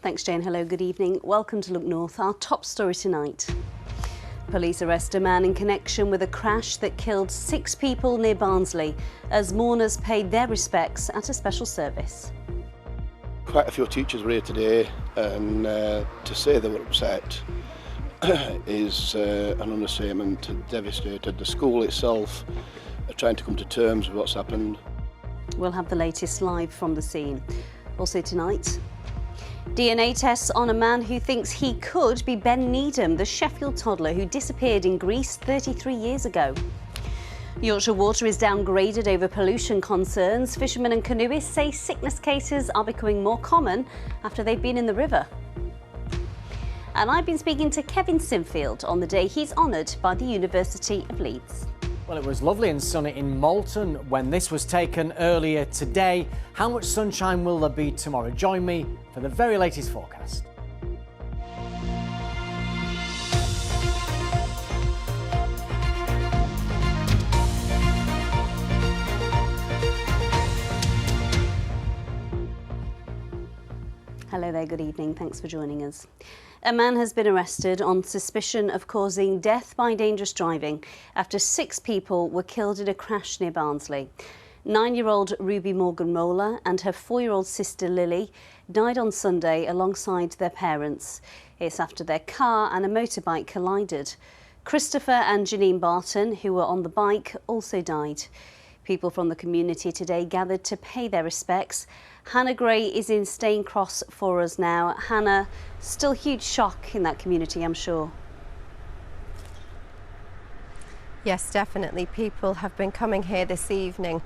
Thanks, Jane. Hello, good evening. Welcome to Look North. Our top story tonight. Police arrest a man in connection with a crash that killed 6 people near Barnsley as mourners paid their respects at a special service. Quite a few teachers were here today, and to say they were upset is an understatement. Devastated. The school itself are trying to come to terms with what's happened. We'll have the latest live from the scene. Also tonight, DNA tests on a man who thinks he could be Ben Needham, the Sheffield toddler who disappeared in Greece 33 years ago. Yorkshire water is downgraded over pollution concerns. Fishermen and canoeists say sickness cases are becoming more common after they've been in the river. And I've been speaking to Kevin Sinfield on the day he's honoured by the University of Leeds. Well, it was lovely and sunny in Malton when this was taken earlier today. How much sunshine will there be tomorrow? Join me for the very latest forecast. Hello there, good evening. Thanks for joining us. A man has been arrested on suspicion of causing death by dangerous driving after 6 people were killed in a crash near Barnsley. 9-year-old Ruby Morgan-Roller and her 4-year-old sister Lily died on Sunday alongside their parents. It's after their car and a motorbike collided. Christopher and Janine Barton, who were on the bike, also died. People from the community today gathered to pay their respects. Hannah Gray is in Stane Cross for us now. Hannah, still huge shock in that community, I'm sure. Yes, definitely. People have been coming here this evening,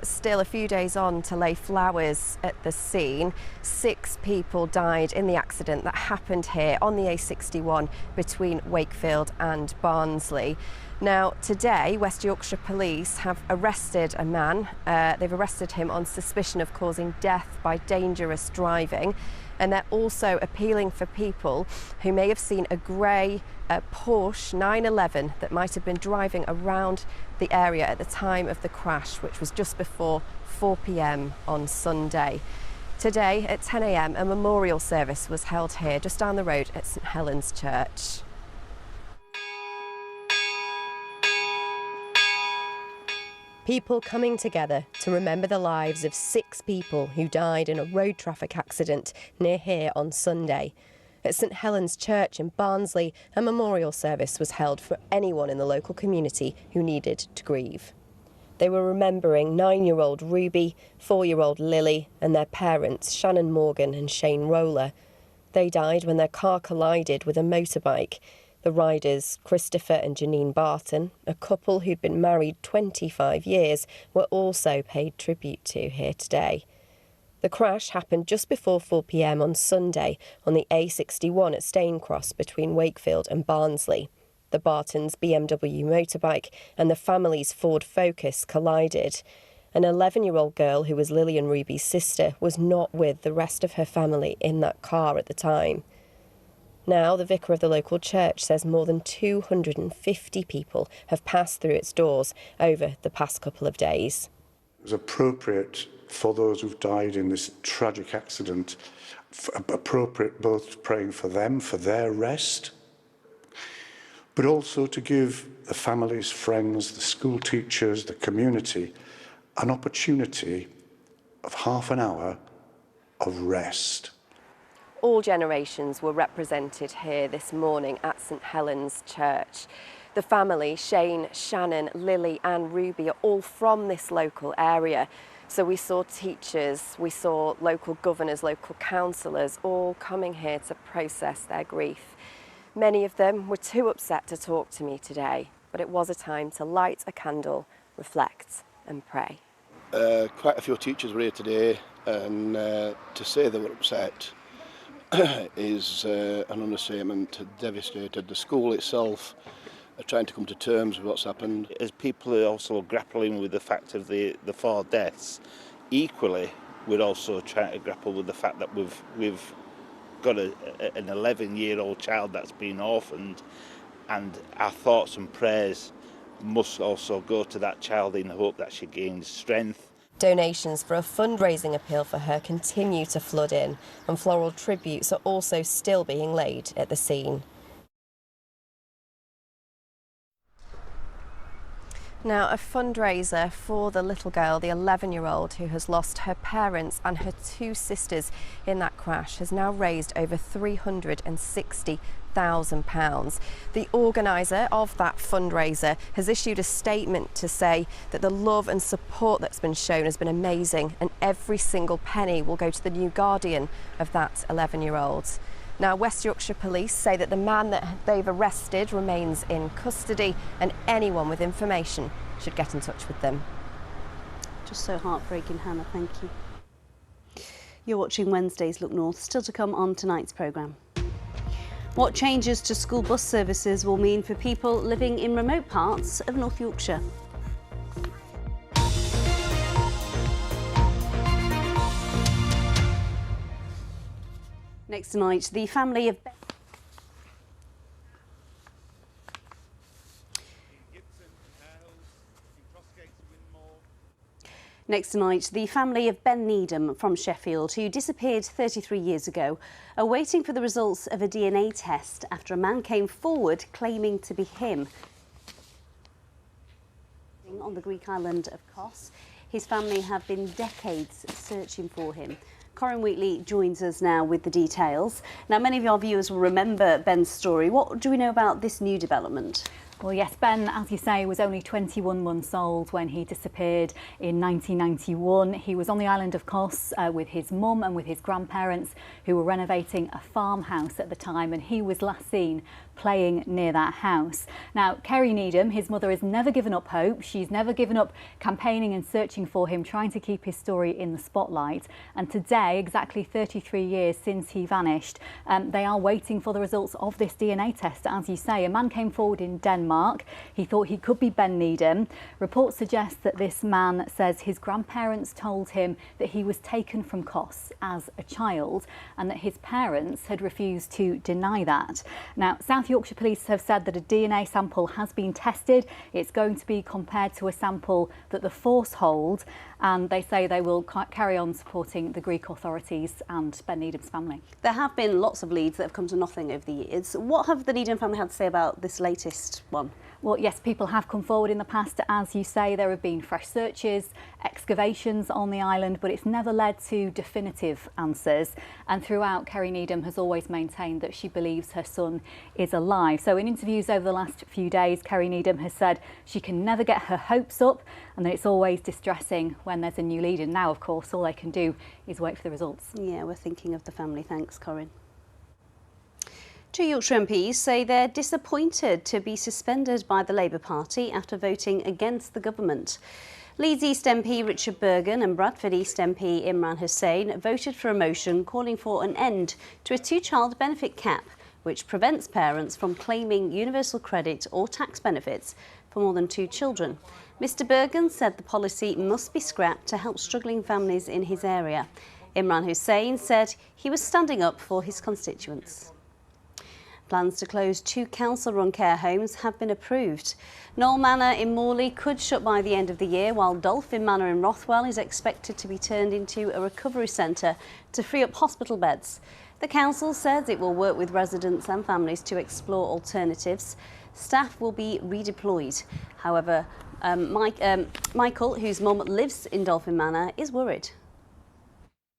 still a few days on, to lay flowers at the scene. 6 people died in the accident that happened here on the A61 between Wakefield and Barnsley. Now, today, West Yorkshire Police have arrested a man. They've arrested him on suspicion of causing death by dangerous driving. And they're also appealing for people who may have seen a grey Porsche 911 that might have been driving around the area at the time of the crash, which was just before 4 p.m. on Sunday. Today at 10 a.m. a memorial service was held here just down the road at St Helens Church. People coming together to remember the lives of 6 people who died in a road traffic accident near here on Sunday. At St Helens Church in Barnsley, a memorial service was held for anyone in the local community who needed to grieve. They were remembering 9-year-old Ruby, 4-year-old Lily and their parents, Shannon Morgan and Shane Roller. They died when their car collided with a motorbike. The riders, Christopher and Janine Barton, a couple who'd been married 25 years, were also paid tribute to here today. The crash happened just before 4 p.m. on Sunday on the A61 at Stane Cross between Wakefield and Barnsley. The Bartons' BMW motorbike and the family's Ford Focus collided. An 11-year-old girl who was Lily and Ruby's sister was not with the rest of her family in that car at the time. Now, the vicar of the local church says more than 250 people have passed through its doors over the past couple of days. It was appropriate for those who've died in this tragic accident, appropriate both praying for them, for their rest, but also to give the families, friends, the school teachers, the community, an opportunity of half an hour of rest. All generations were represented here this morning at St Helens Church. The family, Shane, Shannon, Lily and Ruby, are all from this local area. So we saw teachers, we saw local governors, local councillors, all coming here to process their grief. Many of them were too upset to talk to me today, but it was a time to light a candle, reflect and pray. Quite a few teachers were here today, and to say they were upset is an understatement. Devastated. The school itself are trying to come to terms with what's happened. As people are also grappling with the fact of the 4 deaths, equally we're also trying to grapple with the fact that we've got an 11-year-old child that's been orphaned, and our thoughts and prayers must also go to that child in the hope that she gains strength. Donations for a fundraising appeal for her continue to flood in, and floral tributes are also still being laid at the scene. Now, a fundraiser for the little girl, the 11-year-old who has lost her parents and her two sisters in that crash, has now raised over £360,000. The organiser of that fundraiser has issued a statement to say that the love and support that's been shown has been amazing, and every single penny will go to the new guardian of that 11-year-old. Now, West Yorkshire Police say that the man that they've arrested remains in custody, and anyone with information should get in touch with them. Just so heartbreaking, Hannah, thank you. You're watching Wednesday's Look North, still to come on tonight's programme. What changes to school bus services will mean for people living in remote parts of North Yorkshire. Next tonight, the family of Ben Needham from Sheffield, who disappeared 33 years ago, are waiting for the results of a DNA test after a man came forward claiming to be him. On the Greek island of Kos, his family have been decades searching for him. Corinne Wheatley joins us now with the details. Now, many of our viewers will remember Ben's story. What do we know about this new development? Well, yes, Ben, as you say, was only 21 months old when he disappeared in 1991. He was on the island of Kos with his mum and with his grandparents, who were renovating a farmhouse at the time, and he was last seen playing near that house. Now, Kerry Needham, his mother, has never given up hope. She's never given up campaigning and searching for him, trying to keep his story in the spotlight. And today, exactly 33 years since he vanished, they are waiting for the results of this DNA test. As you say, a man came forward in Denmark. He thought he could be Ben Needham. Reports suggest that this man says his grandparents told him that he was taken from Kos as a child and that his parents had refused to deny that. Now, South Yorkshire Police have said that a DNA sample has been tested. It's going to be compared to a sample that the force hold, and they say they will carry on supporting the Greek authorities and Ben Needham's family. There have been lots of leads that have come to nothing over the years. What have the Needham family had to say about this latest one? Well, yes, people have come forward in the past. As you say, there have been fresh searches, excavations on the island, but it's never led to definitive answers. And throughout, Kerry Needham has always maintained that she believes her son is alive. So in interviews over the last few days, Kerry Needham has said she can never get her hopes up and that it's always distressing when there's a new lead. And now, of course, all they can do is wait for the results. Yeah, we're thinking of the family. Thanks, Corinne. Two Yorkshire MPs say they're disappointed to be suspended by the Labour Party after voting against the government. Leeds East MP Richard Bergen and Bradford East MP Imran Hussain voted for a motion calling for an end to a two-child benefit cap, which prevents parents from claiming universal credit or tax benefits for more than two children. Mr Bergen said the policy must be scrapped to help struggling families in his area. Imran Hussain said he was standing up for his constituents. Plans to close two council-run care homes have been approved. Knoll Manor in Morley could shut by the end of the year, while Dolphin Manor in Rothwell is expected to be turned into a recovery centre to free up hospital beds. The council says it will work with residents and families to explore alternatives. Staff will be redeployed. However, Michael, whose mum lives in Dolphin Manor, is worried.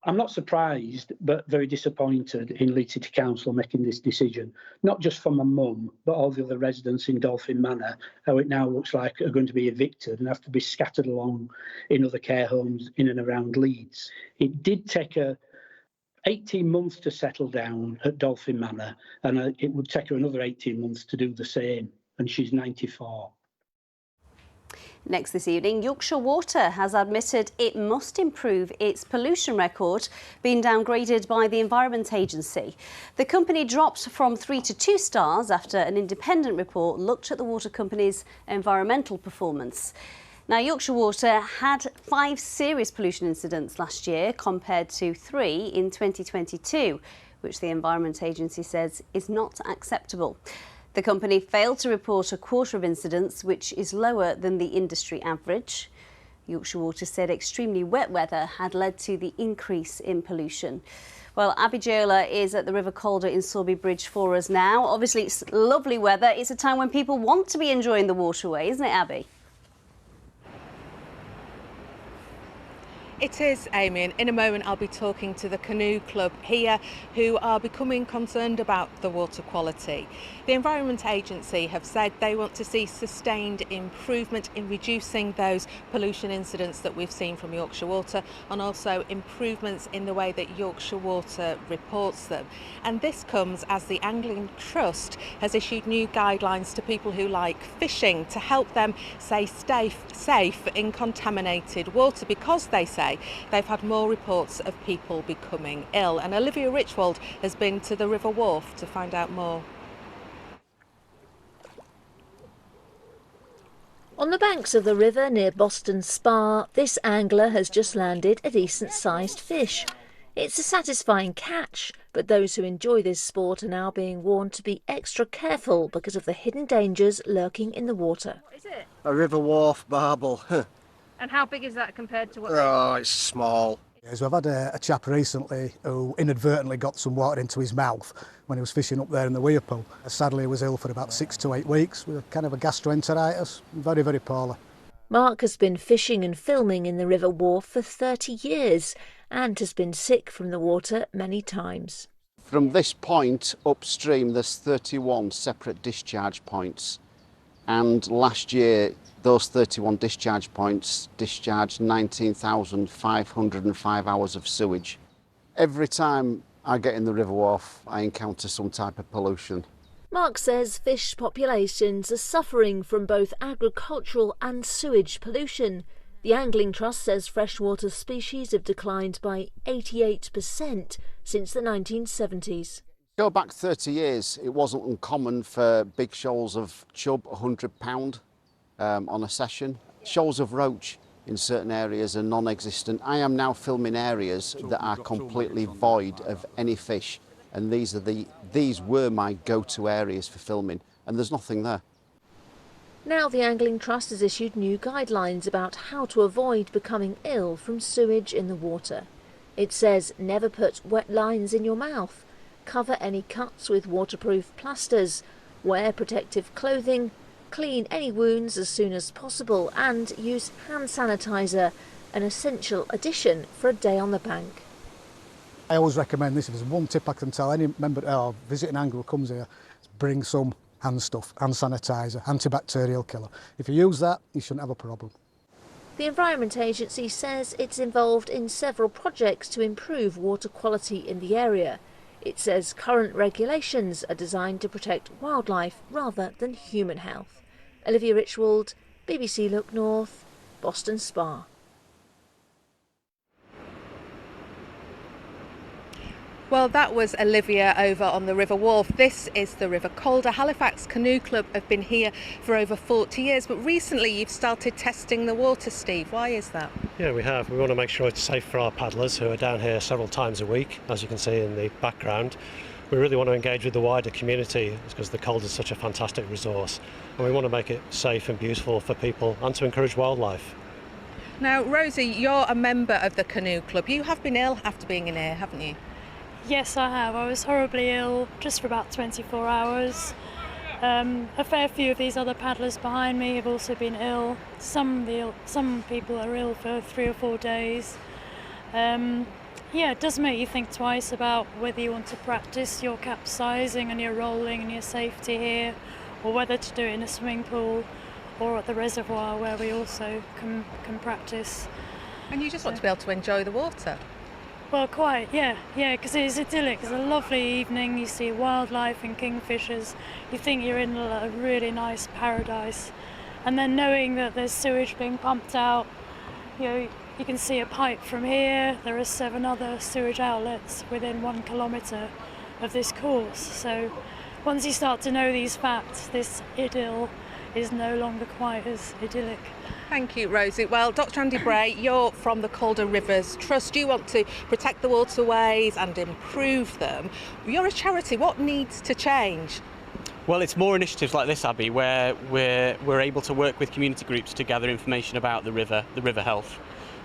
I'm not surprised, but very disappointed in Leeds City Council making this decision, not just for my mum, but all the other residents in Dolphin Manor, how it now looks like are going to be evicted and have to be scattered along in other care homes in and around Leeds. It did take her 18 months to settle down at Dolphin Manor, and it would take her another 18 months to do the same, and she's 94. Next this evening, Yorkshire Water has admitted it must improve its pollution record, being downgraded by the Environment Agency. The company dropped from 3 to 2 stars after an independent report looked at the water company's environmental performance. Now, Yorkshire Water had 5 serious pollution incidents last year compared to 3 in 2022, which the Environment Agency says is not acceptable. The company failed to report a quarter of incidents, which is lower than the industry average. Yorkshire Water said extremely wet weather had led to the increase in pollution. Well, Abby Jola is at the River Calder in Sorby Bridge for us now. Obviously, it's lovely weather. It's a time when people want to be enjoying the waterway, isn't it, Abby? It is, Amy, and in a moment I'll be talking to the canoe club here who are becoming concerned about the water quality. The Environment Agency have said they want to see sustained improvement in reducing those pollution incidents that we've seen from Yorkshire Water, and also improvements in the way that Yorkshire Water reports them. And this comes as the Angling Trust has issued new guidelines to people who like fishing to help them stay safe in contaminated water, because they say they've had more reports of people becoming ill. And Olivia Richwald has been to the River Wharf to find out more. On the banks of the river near Boston Spa, this angler has just landed a decent-sized fish. It's a satisfying catch, but those who enjoy this sport are now being warned to be extra careful because of the hidden dangers lurking in the water. What is it? A River Wharf barbel. And how big is that compared to what? Oh, it's small. Yes, we've had a chap recently who inadvertently got some water into his mouth when he was fishing up there in the weir pool. Sadly, he was ill for about 6 to 8 weeks with a kind of a gastroenteritis, very, very poorly. Mark has been fishing and filming in the River Wharf for 30 years and has been sick from the water many times. From this point upstream, there's 31 separate discharge points. And last year, those 31 discharge points discharged 19,505 hours of sewage. Every time I get in the River Wharf, I encounter some type of pollution. Mark says fish populations are suffering from both agricultural and sewage pollution. The Angling Trust says freshwater species have declined by 88% since the 1970s. Go back 30 years, it wasn't uncommon for big shoals of chub, £100 on a session. Shoals of roach in certain areas are non-existent. I am now filming areas that are completely void of any fish, and these were my go-to areas for filming, and there's nothing there. Now the Angling Trust has issued new guidelines about how to avoid becoming ill from sewage in the water. It says never put wet lines in your mouth, cover any cuts with waterproof plasters, wear protective clothing, clean any wounds as soon as possible, and use hand sanitizer, an essential addition for a day on the bank. I always recommend this. If there's one tip I can tell any member or visiting angler who comes here, bring some hand stuff, hand sanitizer, antibacterial killer. If you use that, you shouldn't have a problem. The Environment Agency says it's involved in several projects to improve water quality in the area. It says current regulations are designed to protect wildlife rather than human health. Olivia Richwald, BBC Look North, Boston Spa. Well, that was Olivia over on the River Wharf. This is the River Calder. Halifax Canoe Club have been here for over 40 years, but recently you've started testing the water, Steve. Why is that? Yeah, we have. We want to make sure it's safe for our paddlers who are down here several times a week, as you can see in the background. We really want to engage with the wider community because the Calder is such a fantastic resource, and we want to make it safe and beautiful for people and to encourage wildlife. Now, Rosie, you're a member of the Canoe Club. You have been ill after being in here, haven't you? Yes, I have. I was horribly ill just for about 24 hours. A fair few of these other paddlers behind me have also been ill. Some people are ill for 3 or 4 days. Yeah, it does make you think twice about whether you want to practice your capsizing and your rolling and your safety here, or whether to do it in a swimming pool or at the reservoir where we also can practice. And you just want to be able to enjoy the water? Well, quite, yeah, because it is idyllic. It's a lovely evening, you see wildlife and kingfishers, you think you're in a really nice paradise. And then knowing that there's sewage being pumped out, you can see a pipe from here, there are 7 other sewage outlets within 1 kilometre of this course. So once you start to know these facts, this idyll is no longer quite as idyllic. Thank you, Rosie. Well, Dr. Andy Bray, you're from the Calder Rivers Trust. You want to protect the waterways and improve them. You're a charity. What needs to change? Well, it's more initiatives like this, Abby, where we're able to work with community groups to gather information about the river health,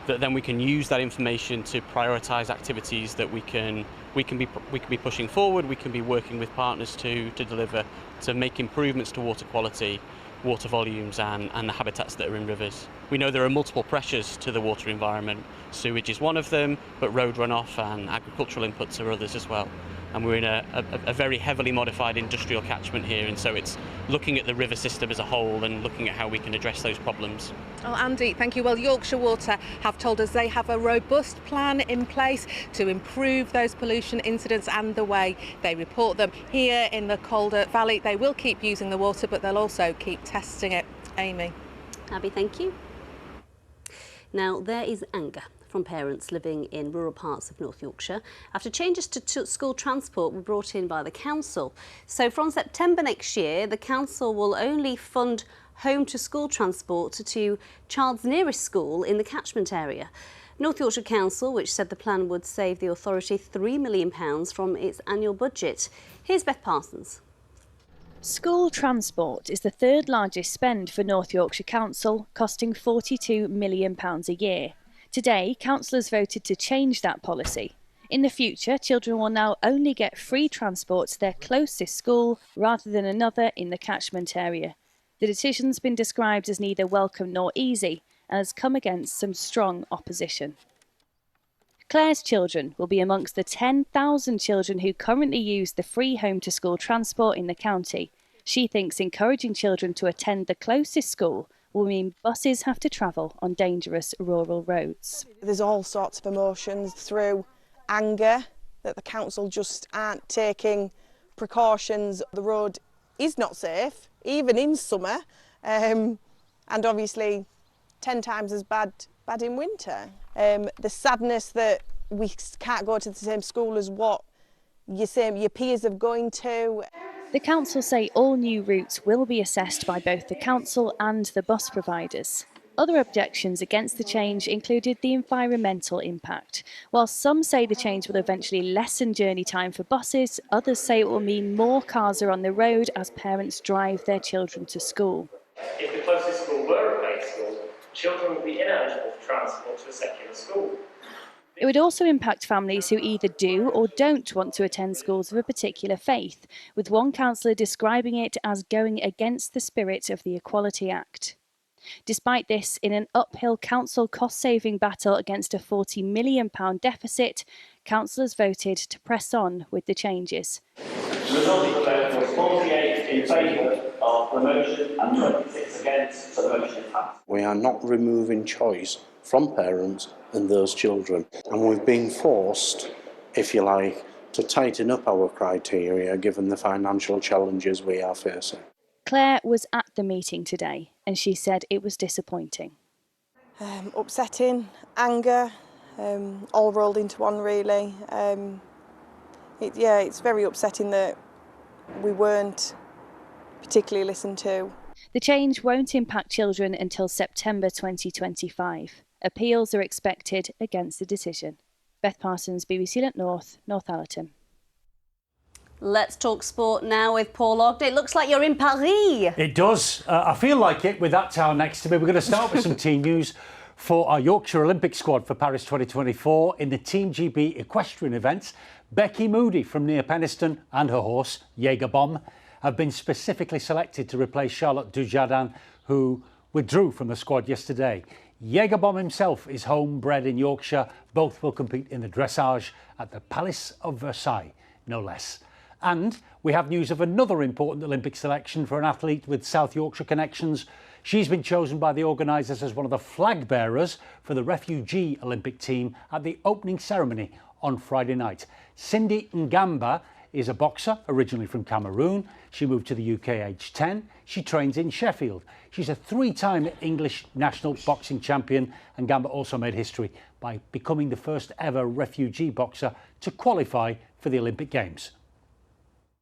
that then we can use that information to prioritise activities that we can be pushing forward. We can be working with partners to deliver, to make improvements to water quality, water volumes and the habitats that are in rivers. We know there are multiple pressures to the water environment. Sewage is one of them, but road runoff and agricultural inputs are others as well. And we're in a very heavily modified industrial catchment here, and so it's looking at the river system as a whole and looking at how we can address those problems. Oh, Andy, thank you. Well, Yorkshire Water have told us they have a robust plan in place to improve those pollution incidents and the way they report them. Here in the Calder Valley, they will keep using the water, but they'll also keep testing it. Amy. Abby, thank you. Now, there is anger from parents living in rural parts of North Yorkshire after changes to school transport were brought in by the council. So from September next year, the council will only fund home to school transport to child's nearest school in the catchment area. North Yorkshire Council, which said the plan would save the authority £3 million from its annual budget. Here's Beth Parsons. School transport is the third largest spend for North Yorkshire Council, costing £42 million a year. Today, councillors voted to change that policy. In the future, children will now only get free transport to their closest school rather than another in the catchment area. The decision's been described as neither welcome nor easy and has come against some strong opposition. Claire's children will be amongst the 10,000 children who currently use the free home-to-school transport in the county. She thinks encouraging children to attend the closest school will mean buses have to travel on dangerous rural roads. There's all sorts of emotions through anger that the council just aren't taking precautions. The road is not safe, even in summer, and obviously 10 times as bad in winter. The sadness that we can't go to the same school as what your peers are going to. The council say all new routes will be assessed by both the council and the bus providers. Other objections against the change included the environmental impact. While some say the change will eventually lessen journey time for buses, others say it will mean more cars are on the road as parents drive their children to school. If the closest school were a paid school, children would be ineligible for transport to a secular school. It would also impact families who either do or don't want to attend schools of a particular faith, with one councillor describing it as going against the spirit of the Equality Act. Despite this, in an uphill council cost-saving battle against a £40 million deficit, councillors voted to press on with the changes. The result of the vote was 48 in favour of the motion and 26 against, so the motion is passed. We are not removing choice from parents and those children, and we've been forced, if you like, to tighten up our criteria given the financial challenges we are facing. Claire was at the meeting today and she said it was disappointing. Upsetting, anger, all rolled into one really. It's very upsetting that we weren't particularly listened to. The change won't impact children until September 2025. Appeals are expected against the decision. Beth Parsons, BBC Let North, Northallerton. Let's talk sport now with Paul Ogden. It looks like you're in Paris. It does. I feel like it with that town next to me. We're going to start with some team news for our Yorkshire Olympic squad for Paris 2024 in the Team GB equestrian events. Becky Moody from near Penistone and her horse, Jaeger Bomb, have been specifically selected to replace Charlotte Dujardin, who withdrew from the squad yesterday. Jaeger Bomb himself is home-bred in Yorkshire. Both will compete in the dressage at the Palace of Versailles, no less. And we have news of another important Olympic selection for an athlete with South Yorkshire connections. She's been chosen by the organisers as one of the flag bearers for the refugee Olympic team at the opening ceremony on Friday night. Cindy Ngamba is a boxer originally from Cameroon. She moved to the UK aged 10. She trains in Sheffield. She's a three-time English national boxing champion, and Ngamba also made history by becoming the first ever refugee boxer to qualify for the Olympic Games.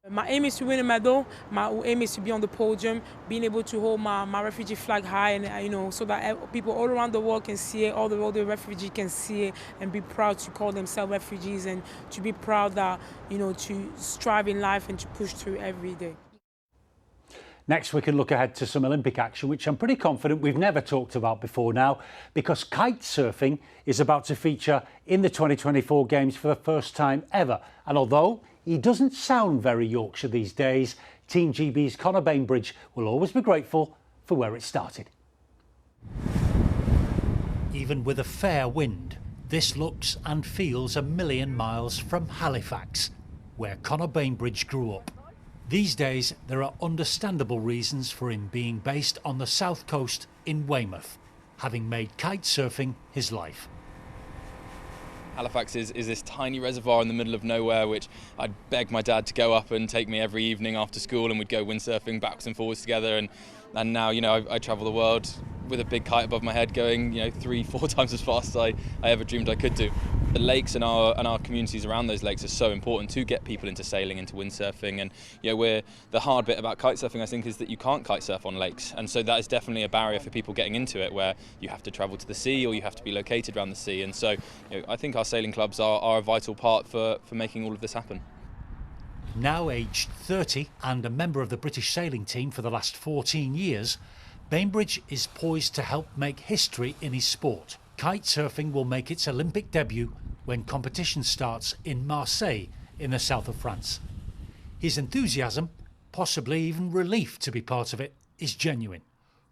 My aim is to win a medal. My aim is to be on the podium, being able to hold my refugee flag high, and so that people all around the world can see it, all the refugees can see it, and be proud to call themselves refugees, and to be proud that to strive in life and to push through every day. Next, we can look ahead to some Olympic action, which I'm pretty confident we've never talked about before now, because kite surfing is about to feature in the 2024 Games for the first time ever. And although he doesn't sound very Yorkshire these days, Team GB's Conor Bainbridge will always be grateful for where it started. Even with a fair wind, this looks and feels a million miles from Halifax, where Conor Bainbridge grew up. These days, there are understandable reasons for him being based on the south coast in Weymouth, having made kite surfing his life. Halifax is this tiny reservoir in the middle of nowhere, which I'd beg my dad to go up and take me every evening after school, and we'd go windsurfing backwards and forwards together. And now, you know, I travel the world with a big kite above my head going, you know, 3-4 times as fast as I ever dreamed I could do. The lakes and our communities around those lakes are so important to get people into sailing, into windsurfing. And, you know, the hard bit about kite surfing, I think, is that you can't kite surf on lakes. And so that is definitely a barrier for people getting into it, where you have to travel to the sea or you have to be located around the sea. And so, you know, I think our sailing clubs are a vital part for making all of this happen. Now aged 30 and a member of the British sailing team for the last 14 years, Bainbridge is poised to help make history in his sport. Kite surfing will make its Olympic debut when competition starts in Marseille in the south of France. His enthusiasm, possibly even relief to be part of it, is genuine.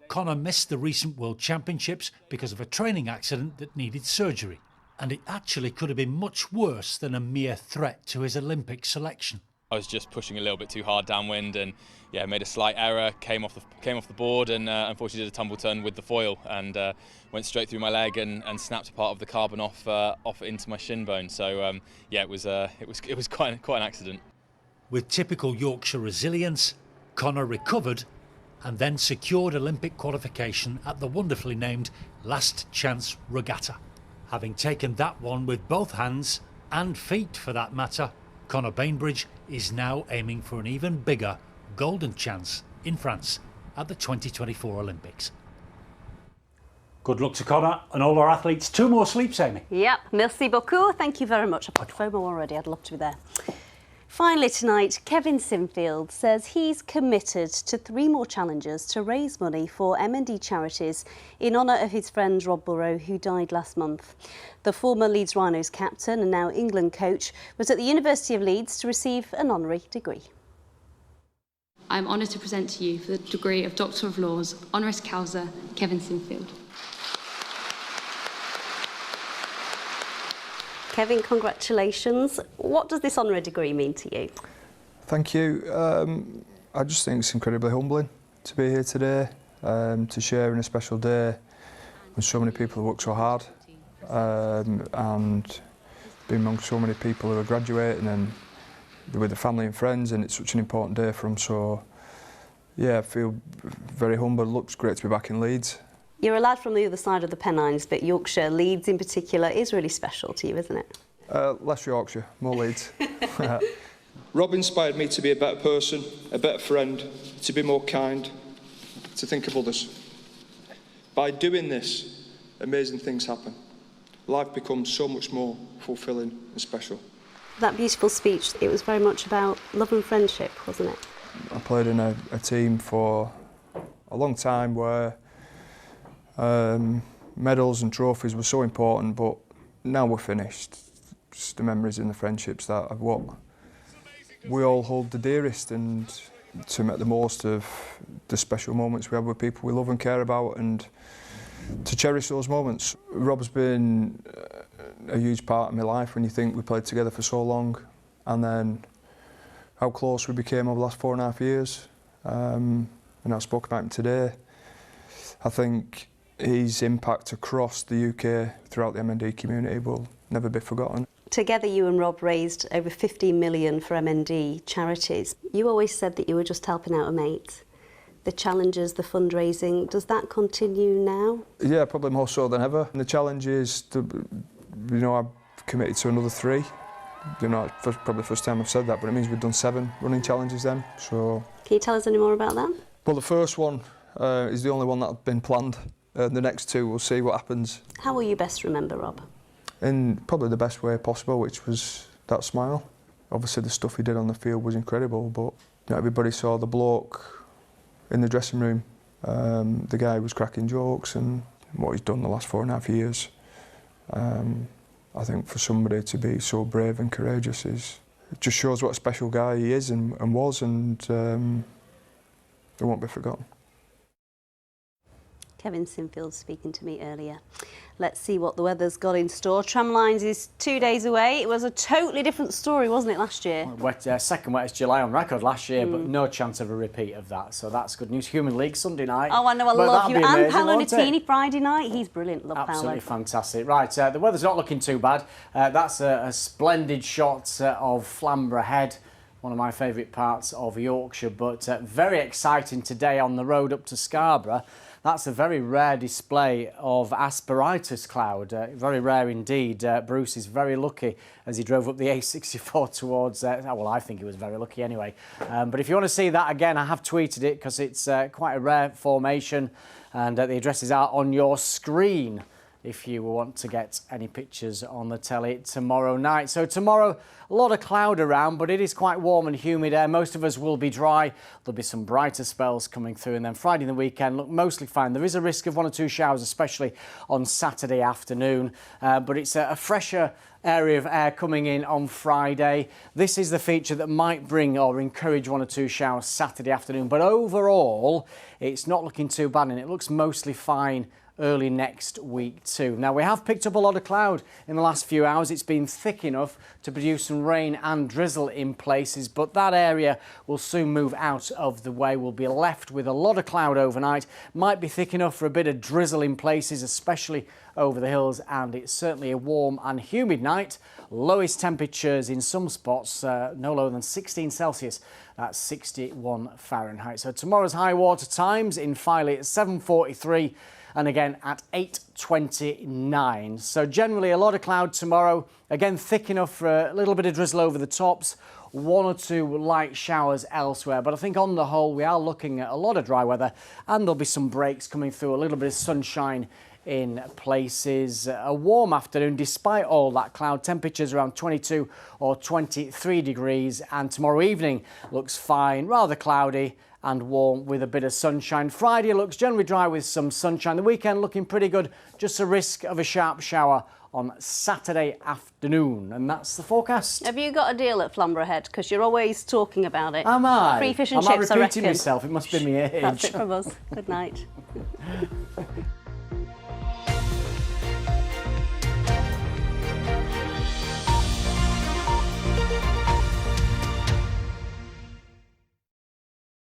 Conor missed the recent World Championships because of a training accident that needed surgery, and it actually could have been much worse than a mere threat to his Olympic selection. I was just pushing a little bit too hard downwind, and yeah, made a slight error, came off the board, and unfortunately did a tumble turn with the foil, and went straight through my leg and snapped a part of the carbon off into my shin bone. So yeah, it was quite an accident. With typical Yorkshire resilience, Conor recovered and then secured Olympic qualification at the wonderfully named Last Chance Regatta. Having taken that one with both hands, and feet for that matter, Conor Bainbridge is now aiming for an even bigger golden chance in France at the 2024 Olympics. Good luck to Conor and all our athletes. 2 more sleeps, Amy. Yep, merci beaucoup. Thank you very much. I've got FOMO already. I'd love to be there. Finally tonight, Kevin Sinfield says he's committed to 3 more challenges to raise money for M&D charities in honour of his friend Rob Burrow, who died last month. The former Leeds Rhinos captain and now England coach was at the University of Leeds to receive an honorary degree. I'm honoured to present to you for the degree of Doctor of Laws, honoris causa, Kevin Sinfield. Kevin, congratulations. What does this honorary degree mean to you? Thank you. I just think it's incredibly humbling to be here today, to share in a special day with so many people who work so hard, and being among so many people who are graduating and with their family and friends, and it's such an important day for them. So yeah, I feel very humbled. It looks great to be back in Leeds. You're a lad from the other side of the Pennines, but Yorkshire, Leeds in particular, is really special to you, isn't it? Less Yorkshire, more Leeds. Rob inspired me to be a better person, a better friend, to be more kind, to think of others. By doing this, amazing things happen. Life becomes so much more fulfilling and special. That beautiful speech, it was very much about love and friendship, wasn't it? I played in a team for a long time where medals and trophies were so important, but now we're finished. Just the memories and the friendships that are what we all hold the dearest, and to make the most of the special moments we have with people we love and care about, and to cherish those moments. Rob's been a huge part of my life when you think we played together for so long, and then how close we became over the last 4.5 years. And I spoke about him today. I think his impact across the UK throughout the M&D community will never be forgotten. Together you and Rob raised over 15 million for M&D charities. You always said that you were just helping out a mate. The challenges, the fundraising, does that continue now? Yeah, probably more so than ever. And the challenge is, I've committed to another 3. Probably the first time I've said that, but it means we've done 7 running challenges then. So. Can you tell us any more about that? Well, the first one is the only one that's been planned. The next 2, we'll see what happens. How will you best remember Rob? In probably the best way possible, which was that smile. Obviously the stuff he did on the field was incredible, but everybody saw the bloke in the dressing room. The guy was cracking jokes, and what he's done the last 4.5 years. I think for somebody to be so brave and courageous it just shows what a special guy he is and was, and it won't be forgotten. Kevin Sinfield speaking to me earlier. Let's see what the weather's got in store. Tramlines is 2 days away. It was a totally different story, wasn't it, last year? Second wettest July on record last year, but no chance of a repeat of that. So that's good news. Human League Sunday night. Oh, I know, I love you. And Paolo Nutini Friday night. He's brilliant. Love Paolo. Absolutely fantastic. Right, the weather's not looking too bad. That's a splendid shot of Flamborough Head, one of my favourite parts of Yorkshire, but very exciting today on the road up to Scarborough. That's a very rare display of asperitus cloud, very rare indeed. Bruce is very lucky as he drove up the A64 towards, well, I think he was very lucky anyway. But if you want to see that again, I have tweeted it because it's quite a rare formation, and the addresses are on your screen if you want to get any pictures on the telly tomorrow night. So tomorrow, a lot of cloud around, but it is quite warm and humid air. Most of us will be dry. There'll be some brighter spells coming through, and then Friday and the weekend look mostly fine. There is a risk of 1 or 2 showers, especially on Saturday afternoon, but it's a fresher area of air coming in on Friday. This is the feature that might bring or encourage 1 or 2 showers Saturday afternoon, but overall, it's not looking too bad, and it looks mostly fine early next week too. Now, we have picked up a lot of cloud in the last few hours. It's been thick enough to produce some rain and drizzle in places, but that area will soon move out of the way. We'll be left with a lot of cloud overnight. Might be thick enough for a bit of drizzle in places, especially over the hills, and it's certainly a warm and humid night. Lowest temperatures in some spots, no lower than 16 Celsius. That's 61 Fahrenheit. So tomorrow's high water times in Filey at 7:43. And again at 8:29. So generally a lot of cloud tomorrow. Again, thick enough for a little bit of drizzle over the tops. 1 or 2 light showers elsewhere. But I think on the whole, we are looking at a lot of dry weather, and there'll be some breaks coming through, a little bit of sunshine in places. A warm afternoon despite all that cloud. Temperatures around 22 or 23 degrees. And tomorrow evening looks fine, rather cloudy and warm with a bit of sunshine. Friday looks generally dry with some sunshine. The weekend looking pretty good. Just a risk of a sharp shower on Saturday afternoon. And that's the forecast. Have you got a deal at Flamborough Head? Because you're always talking about it. Am I? Free fish and chips, I reckon. repeating myself? It must be me age. That's it from us. Good night.